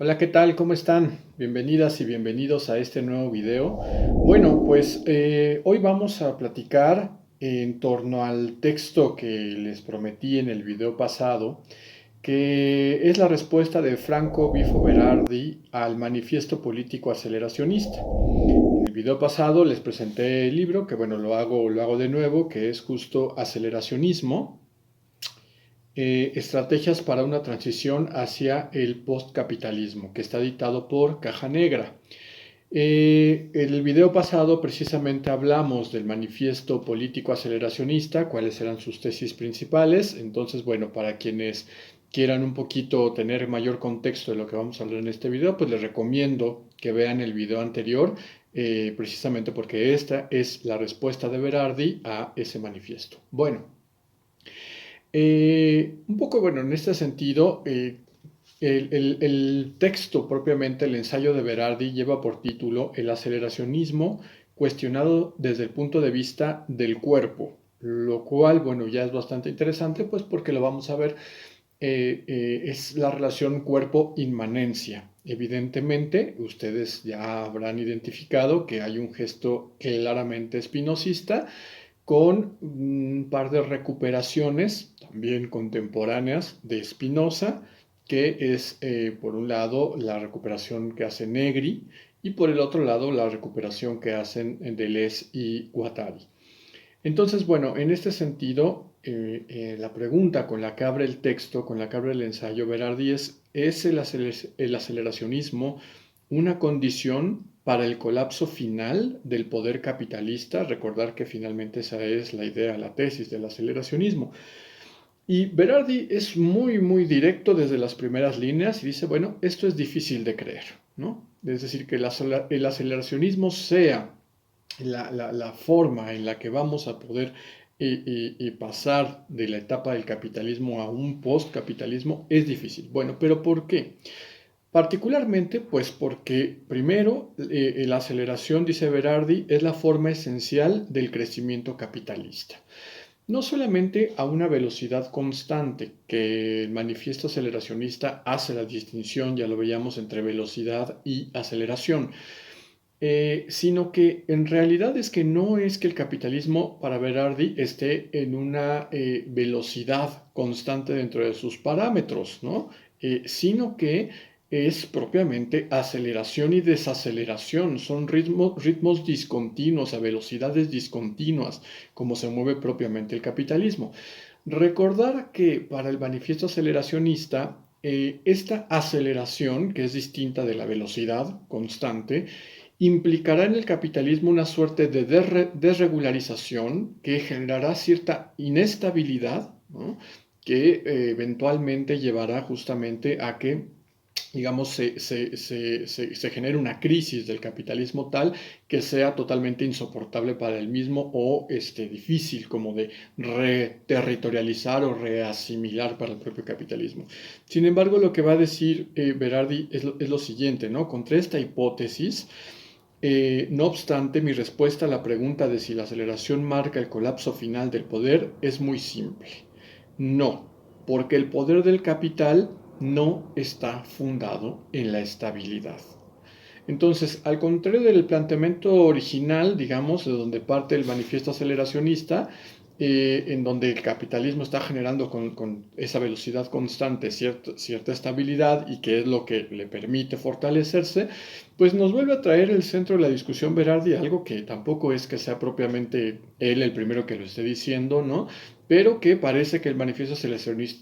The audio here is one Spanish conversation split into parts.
Hola, ¿qué tal? ¿Cómo están? Bienvenidas y bienvenidos a este nuevo video. Bueno, pues hoy vamos a platicar en torno al texto que les prometí en el video pasado, que es la respuesta de Franco Bifo Berardi al Manifiesto Político Aceleracionista. En el video pasado les presenté el libro, que bueno, lo hago de nuevo, que es justo Aceleracionismo, estrategias para una transición hacia el postcapitalismo, que está dictado por Caja Negra. En el video pasado precisamente hablamos del manifiesto político aceleracionista, cuáles eran sus tesis principales. Entonces, bueno, para quienes quieran un poquito tener mayor contexto de lo que vamos a hablar en este video, pues les recomiendo que vean el video anterior, precisamente porque esta es la respuesta de Berardi a ese manifiesto. Bueno, un poco, bueno, en este sentido, el texto propiamente, el ensayo de Berardi, lleva por título El aceleracionismo cuestionado desde el punto de vista del cuerpo, lo cual, bueno, ya es bastante interesante, pues porque lo vamos a ver, es la relación cuerpo-inmanencia. Evidentemente, ustedes ya habrán identificado que hay un gesto claramente espinosista, con un par de recuperaciones también contemporáneas de Spinoza, que es por un lado la recuperación que hace Negri y por el otro lado la recuperación que hacen Deleuze y Guattari. Entonces, bueno, en este sentido, la pregunta con la que abre el texto, con la que abre el ensayo Berardi ¿es el aceleracionismo una condición para el colapso final del poder capitalista? Recordar que finalmente esa es la idea, la tesis del aceleracionismo. Y Berardi es muy, muy directo desde las primeras líneas y dice, bueno, esto es difícil de creer, ¿no? Es decir, que el aceleracionismo sea la forma en la que vamos a poder pasar de la etapa del capitalismo a un postcapitalismo es difícil. Bueno, pero ¿por qué? Particularmente, pues porque primero la aceleración, dice Berardi, es la forma esencial del crecimiento capitalista. No solamente a una velocidad constante, que el manifiesto aceleracionista hace la distinción, ya lo veíamos, entre velocidad y aceleración, sino que en realidad es que no es que el capitalismo para Berardi esté en una velocidad constante dentro de sus parámetros, ¿no? Sino que es propiamente aceleración y desaceleración, son ritmos discontinuos, a velocidades discontinuas, como se mueve propiamente el capitalismo. Recordar que para el manifiesto aceleracionista, esta aceleración, que es distinta de la velocidad constante, implicará en el capitalismo una suerte de desregularización que generará cierta inestabilidad, ¿no? Que eventualmente llevará justamente a que, digamos, se genere una crisis del capitalismo tal que sea totalmente insoportable para el mismo o difícil como de reterritorializar o reasimilar para el propio capitalismo. Sin embargo, lo que va a decir Berardi es lo siguiente, ¿no? Contra esta hipótesis, no obstante, mi respuesta a la pregunta de si la aceleración marca el colapso final del poder es muy simple. No, porque el poder del capital no está fundado en la estabilidad. Entonces, al contrario del planteamiento original, digamos, de donde parte el manifiesto aceleracionista, en donde el capitalismo está generando con esa velocidad constante cierta estabilidad y que es lo que le permite fortalecerse, pues nos vuelve a traer el centro de la discusión Berardi, algo que tampoco es que sea propiamente él el primero que lo esté diciendo, ¿no? Pero que parece que el manifiesto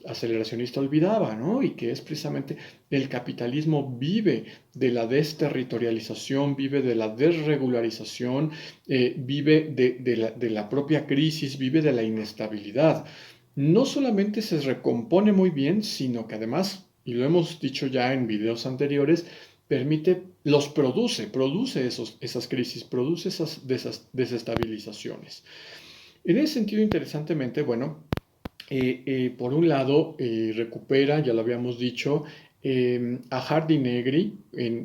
aceleracionista olvidaba, ¿no? Y que es precisamente el capitalismo vive de la desterritorialización, vive de la desregularización, vive de la propia crisis, vive de la inestabilidad. No solamente se recompone muy bien, sino que además, y lo hemos dicho ya en videos anteriores, produce esas crisis, produce esas desestabilizaciones. En ese sentido, interesantemente, bueno, por un lado, recupera, ya lo habíamos dicho, a Hardy-Negri,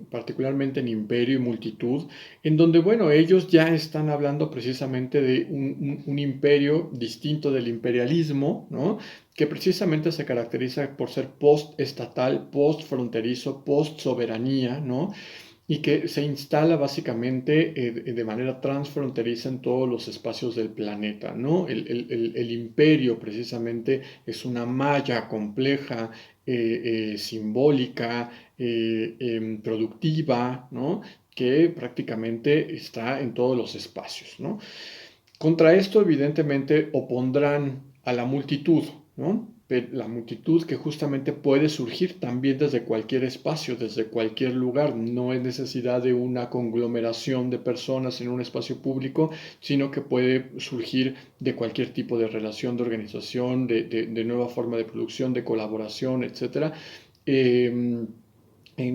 particularmente en Imperio y Multitud, en donde, bueno, ellos ya están hablando precisamente de un imperio distinto del imperialismo, ¿no? Que precisamente se caracteriza por ser post-estatal, post-fronterizo, post-soberanía, ¿no? Y que se instala básicamente de manera transfronteriza en todos los espacios del planeta, ¿no? El imperio precisamente es una malla compleja, simbólica, productiva, ¿no? Que prácticamente está en todos los espacios, ¿no? Contra esto, evidentemente, opondrán a la multitud, ¿no? La multitud que justamente puede surgir también desde cualquier espacio, desde cualquier lugar. No es necesidad de una conglomeración de personas en un espacio público, sino que puede surgir de cualquier tipo de relación, de organización, de nueva forma de producción, de colaboración, etcétera. En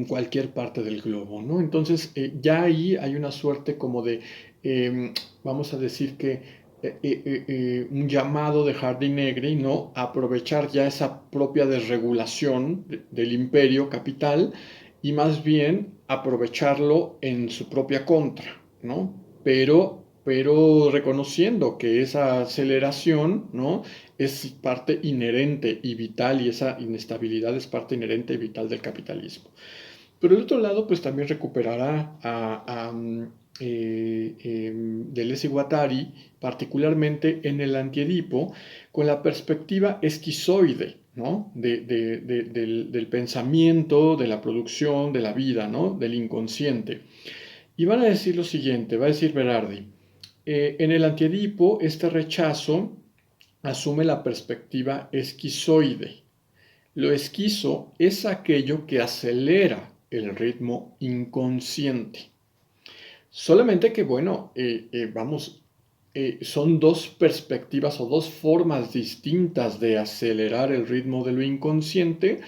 cualquier parte del globo, ¿no? Entonces, ya ahí hay una suerte como de, vamos a decir que un llamado de Hardy-Negri, ¿no? A aprovechar ya esa propia desregulación del imperio capital y más bien aprovecharlo en su propia contra, ¿no? Pero reconociendo que esa aceleración, ¿no? Es parte inherente y vital, y esa inestabilidad es parte inherente y vital del capitalismo. Pero el otro lado, pues también recuperará Deleuze y Guattari, particularmente en el Antiedipo, con la perspectiva esquizoide, ¿no? Del pensamiento, de la producción, de la vida, ¿no? Del inconsciente. Y van a decir lo siguiente, va a decir Berardi, en el Antiedipo este rechazo asume la perspectiva esquizoide. Lo esquizo es aquello que acelera el ritmo inconsciente. Solamente que, bueno, son dos perspectivas o dos formas distintas de acelerar el ritmo de lo inconsciente,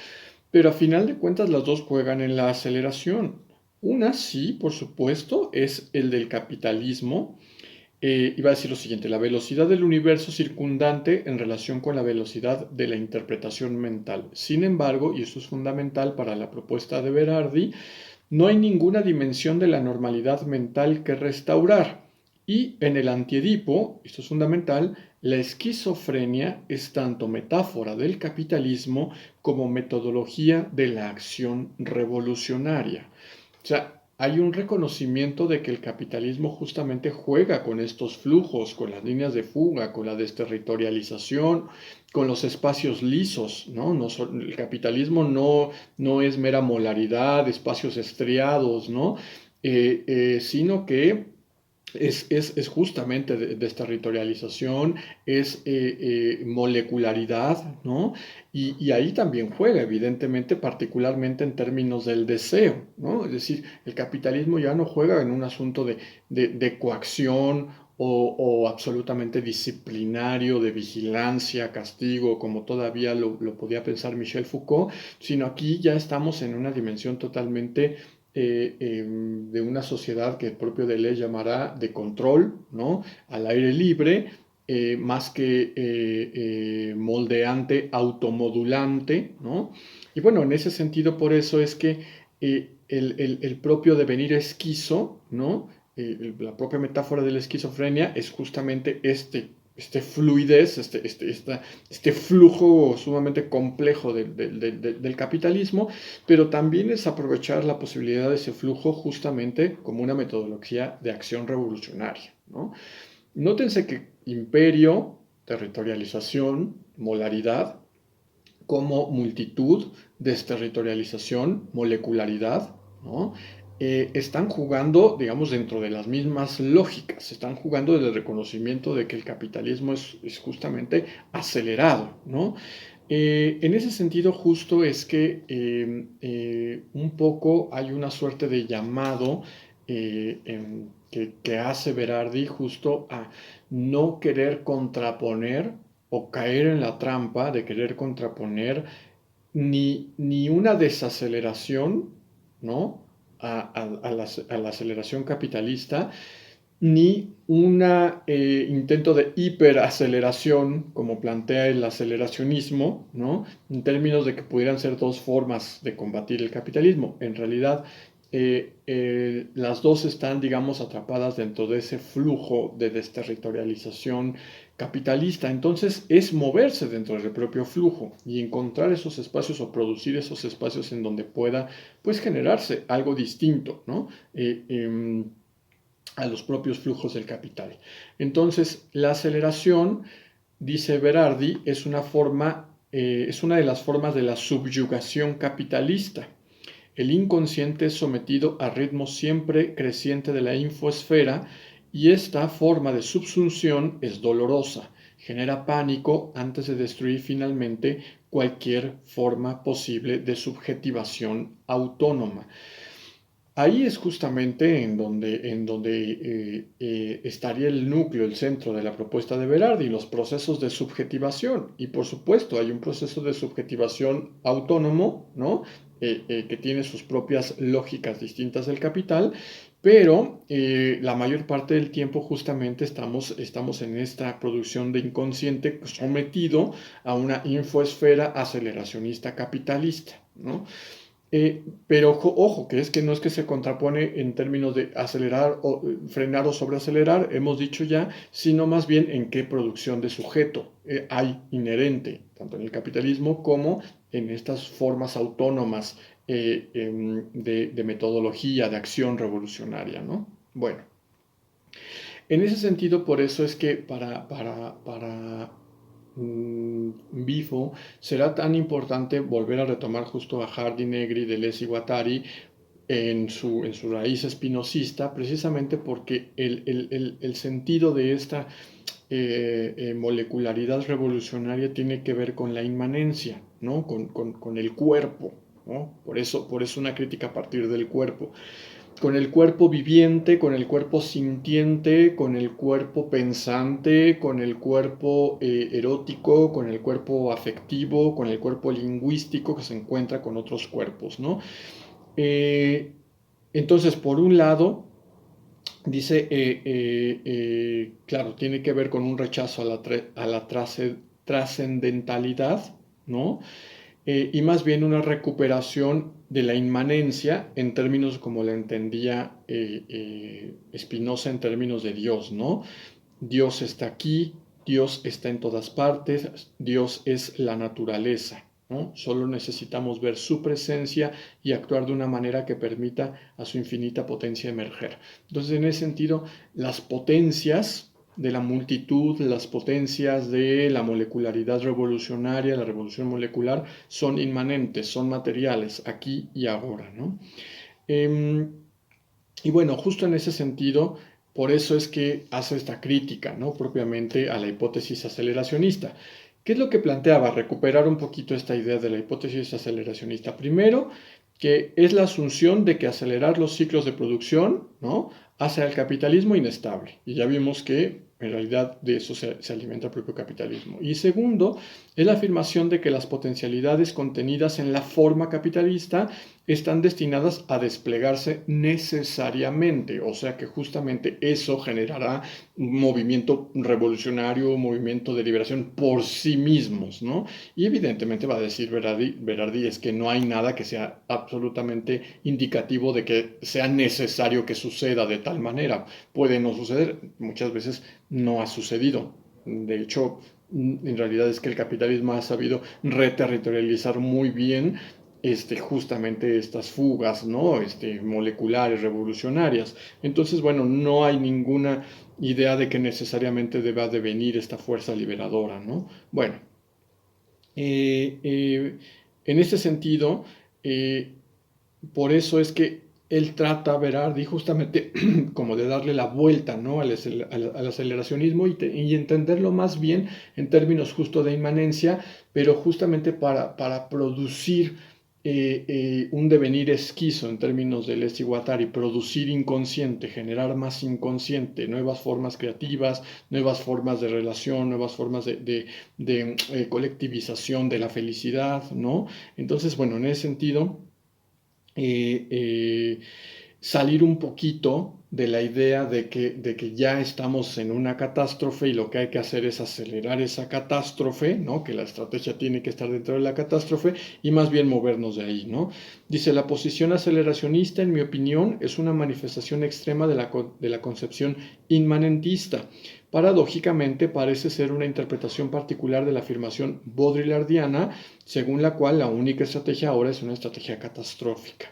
pero a final de cuentas las dos juegan en la aceleración. Una sí, por supuesto, es el del capitalismo. Iba a decir lo siguiente, la velocidad del universo circundante en relación con la velocidad de la interpretación mental. Sin embargo, y esto es fundamental para la propuesta de Berardi, no hay ninguna dimensión de la normalidad mental que restaurar. Y en el Antiedipo, esto es fundamental, la esquizofrenia es tanto metáfora del capitalismo como metodología de la acción revolucionaria. O sea, hay un reconocimiento de que el capitalismo justamente juega con estos flujos, con las líneas de fuga, con la desterritorialización, con los espacios lisos, ¿no? El capitalismo no es mera molaridad, espacios estriados, ¿no? Sino que es justamente desterritorialización, es molecularidad, ¿no? Y ahí también juega, evidentemente, particularmente en términos del deseo, ¿no? Es decir, el capitalismo ya no juega en un asunto de coacción o absolutamente disciplinario, de vigilancia, castigo, como todavía lo podía pensar Michel Foucault, sino aquí ya estamos en una dimensión totalmente de una sociedad que el propio Deleuze llamará de control, ¿no? Al aire libre, más que moldeante, automodulante, ¿no? Y bueno, en ese sentido, por eso es que el propio devenir esquizo, ¿no? La propia metáfora de la esquizofrenia es justamente este fluidez, este flujo sumamente complejo del capitalismo, pero también es aprovechar la posibilidad de ese flujo justamente como una metodología de acción revolucionaria, ¿no? Nótense que imperio, territorialización, molaridad, como multitud, desterritorialización, molecularidad, ¿no? Están jugando, digamos, dentro de las mismas lógicas, están jugando desde el reconocimiento de que el capitalismo es justamente acelerado, ¿no? En ese sentido, justo es que un poco hay una suerte de llamado que hace Berardi justo a no querer contraponer o caer en la trampa de querer contraponer ni una desaceleración, ¿no? A la aceleración capitalista, ni un intento de hiperaceleración, como plantea el aceleracionismo, ¿no? En términos de que pudieran ser dos formas de combatir el capitalismo. En realidad, las dos están, digamos, atrapadas dentro de ese flujo de desterritorialización capitalista. Entonces, es moverse dentro del propio flujo y encontrar esos espacios o producir esos espacios en donde pueda, pues, generarse algo distinto, ¿no? A los propios flujos del capital. Entonces, la aceleración, dice Berardi, es es una de las formas de la subyugación capitalista. El inconsciente es sometido a ritmo siempre creciente de la infosfera y esta forma de subsunción es dolorosa, genera pánico antes de destruir finalmente cualquier forma posible de subjetivación autónoma. Ahí es justamente en donde estaría el núcleo, el centro de la propuesta de Berardi, los procesos de subjetivación. Y por supuesto, hay un proceso de subjetivación autónomo, ¿no? Que tiene sus propias lógicas distintas del capital, pero la mayor parte del tiempo justamente estamos en esta producción de inconsciente sometido a una infoesfera aceleracionista capitalista, ¿no? Pero ojo, que es que no es que se contrapone en términos de acelerar o frenar o sobreacelerar, hemos dicho ya, sino más bien en qué producción de sujeto hay inherente, tanto en el capitalismo como en estas formas autónomas de metodología, de acción revolucionaria, ¿no? Bueno, en ese sentido, por eso es que para Bifo será tan importante volver a retomar justo a Hardy, Negri, Deleuze y Guattari en su raíz espinosista, precisamente porque el sentido de esta molecularidad revolucionaria tiene que ver con la inmanencia, ¿no? Con el cuerpo, ¿no? Por eso una crítica a partir del cuerpo, con el cuerpo viviente, con el cuerpo sintiente, con el cuerpo pensante, con el cuerpo erótico, con el cuerpo afectivo, con el cuerpo lingüístico que se encuentra con otros cuerpos, ¿no? Eh, entonces, por un lado, dice, claro, tiene que ver con un rechazo a la trascendentalidad, ¿no? Y más bien una recuperación de la inmanencia en términos como la entendía Spinoza en términos de Dios, ¿no? Dios está aquí, Dios está en todas partes, Dios es la naturaleza, ¿no? Solo necesitamos ver su presencia y actuar de una manera que permita a su infinita potencia emerger. Entonces, en ese sentido, las potencias de la multitud, las potencias de la molecularidad revolucionaria, la revolución molecular, son inmanentes, son materiales, aquí y ahora, ¿no? Y bueno, justo en ese sentido, por eso es que hace esta crítica, ¿no? Propiamente a la hipótesis aceleracionista. ¿Qué es lo que planteaba? Recuperar un poquito esta idea de la hipótesis aceleracionista. Primero, que es la asunción de que acelerar los ciclos de producción, ¿no? Hace al capitalismo inestable. Y ya vimos que en realidad de eso se alimenta el propio capitalismo. Y segundo, es la afirmación de que las potencialidades contenidas en la forma capitalista están destinadas a desplegarse necesariamente, o sea que justamente eso generará un movimiento revolucionario, un movimiento de liberación por sí mismos, ¿no? Y evidentemente va a decir Berardi es que no hay nada que sea absolutamente indicativo de que sea necesario que suceda de tal manera. Puede no suceder, muchas veces no ha sucedido. De hecho, en realidad es que el capitalismo ha sabido reterritorializar muy bien justamente estas fugas, ¿no? Moleculares, revolucionarias. Entonces, bueno, no hay ninguna idea de que necesariamente deba de venir esta fuerza liberadora, ¿no? Bueno, en ese sentido, eh, por eso es que él trata, Berardi, justamente como de darle la vuelta, ¿no? Al aceleracionismo y entenderlo más bien en términos justo de inmanencia, pero justamente para producir un devenir esquizo en términos del Guattari, producir inconsciente, generar más inconsciente, nuevas formas creativas, nuevas formas de relación, nuevas formas de colectivización de la felicidad, ¿no? Entonces, bueno, en ese sentido, eh, eh, salir un poquito de la idea de que ya estamos en una catástrofe y lo que hay que hacer es acelerar esa catástrofe, ¿no? Que la estrategia tiene que estar dentro de la catástrofe y más bien movernos de ahí, ¿no? Dice, la posición aceleracionista, en mi opinión, es una manifestación extrema de la concepción inmanentista. Paradójicamente, parece ser una interpretación particular de la afirmación baudrillardiana, según la cual la única estrategia ahora es una estrategia catastrófica.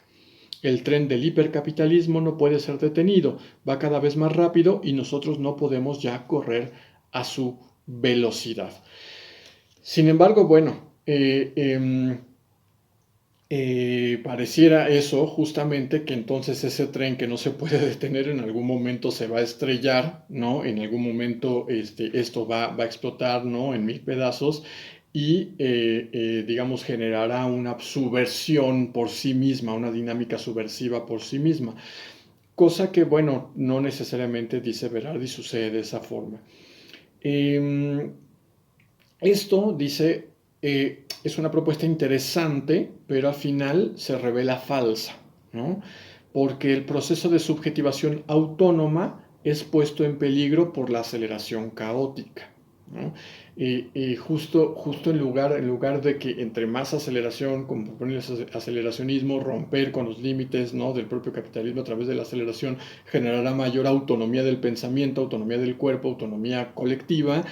El tren del hipercapitalismo no puede ser detenido, va cada vez más rápido y nosotros no podemos ya correr a su velocidad. Sin embargo, bueno, pareciera eso justamente que entonces ese tren que no se puede detener en algún momento se va a estrellar, ¿no? En algún momento esto va a explotar, ¿no? En mil pedazos y, digamos, generará una subversión por sí misma, una dinámica subversiva por sí misma. Cosa que, bueno, no necesariamente, dice Berardi, sucede de esa forma. Esto, dice, es una propuesta interesante, pero al final se revela falsa, ¿no? Porque el proceso de subjetivación autónoma es puesto en peligro por la aceleración caótica, ¿no? Y justo en lugar de que entre más aceleración, como propone el aceleracionismo, romper con los límites, ¿no? Del propio capitalismo a través de la aceleración, generará mayor autonomía del pensamiento, autonomía del cuerpo, autonomía colectiva,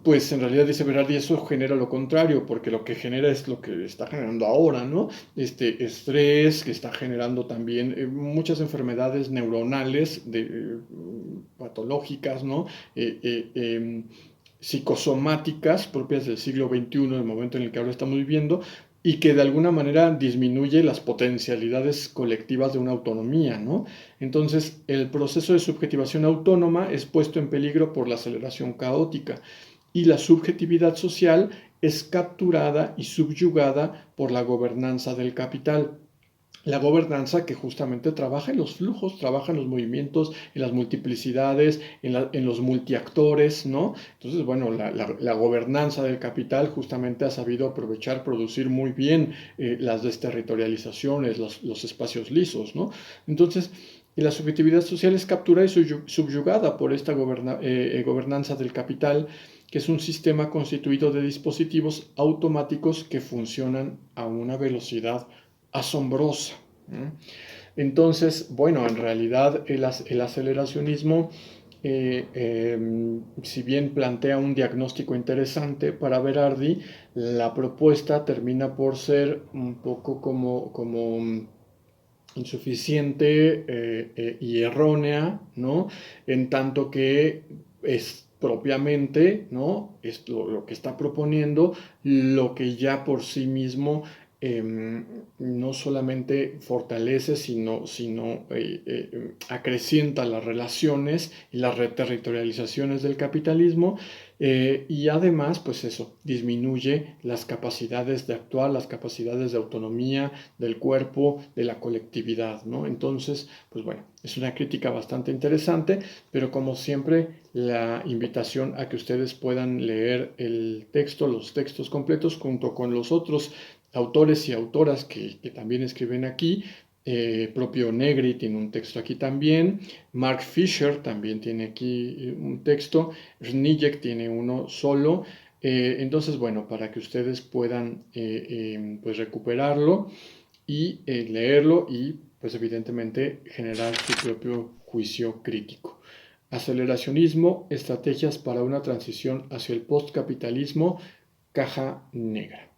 pues en realidad dice Berardi, eso genera lo contrario, porque lo que genera es lo que está generando ahora, ¿no? Estrés, que está generando también muchas enfermedades neuronales patológicas, ¿no? Psicosomáticas propias del siglo XXI, el momento en el que ahora estamos viviendo, y que de alguna manera disminuye las potencialidades colectivas de una autonomía, ¿no? Entonces, el proceso de subjetivación autónoma es puesto en peligro por la aceleración caótica y la subjetividad social es capturada y subyugada por la gobernanza del capital. La gobernanza que justamente trabaja en los flujos, trabaja en los movimientos, en las multiplicidades, en los multiactores, ¿no? Entonces, bueno, la gobernanza del capital justamente ha sabido aprovechar, producir muy bien las desterritorializaciones, los espacios lisos, ¿no? Entonces, la subjetividad social es capturada y subyugada por esta gobernanza del capital, que es un sistema constituido de dispositivos automáticos que funcionan a una velocidad asombrosa. Entonces, bueno, en realidad el aceleracionismo, si bien plantea un diagnóstico interesante para Berardi, la propuesta termina por ser un poco como insuficiente y errónea, ¿no? En tanto que es propiamente, ¿no? Es lo que está proponiendo, lo que ya por sí mismo no solamente fortalece, sino acrecienta las relaciones y las reterritorializaciones del capitalismo, y además, pues eso, disminuye las capacidades de actuar, las capacidades de autonomía del cuerpo, de la colectividad, ¿no? Entonces, pues bueno, es una crítica bastante interesante, pero como siempre, la invitación a que ustedes puedan leer el texto, los textos completos, junto con los otros autores y autoras que también escriben aquí. Propio Negri tiene un texto aquí también, Mark Fisher también tiene aquí un texto, Zizek tiene uno solo. Entonces, bueno, para que ustedes puedan pues recuperarlo y leerlo y pues evidentemente generar su propio juicio crítico. Aceleracionismo, estrategias para una transición hacia el postcapitalismo, caja negra.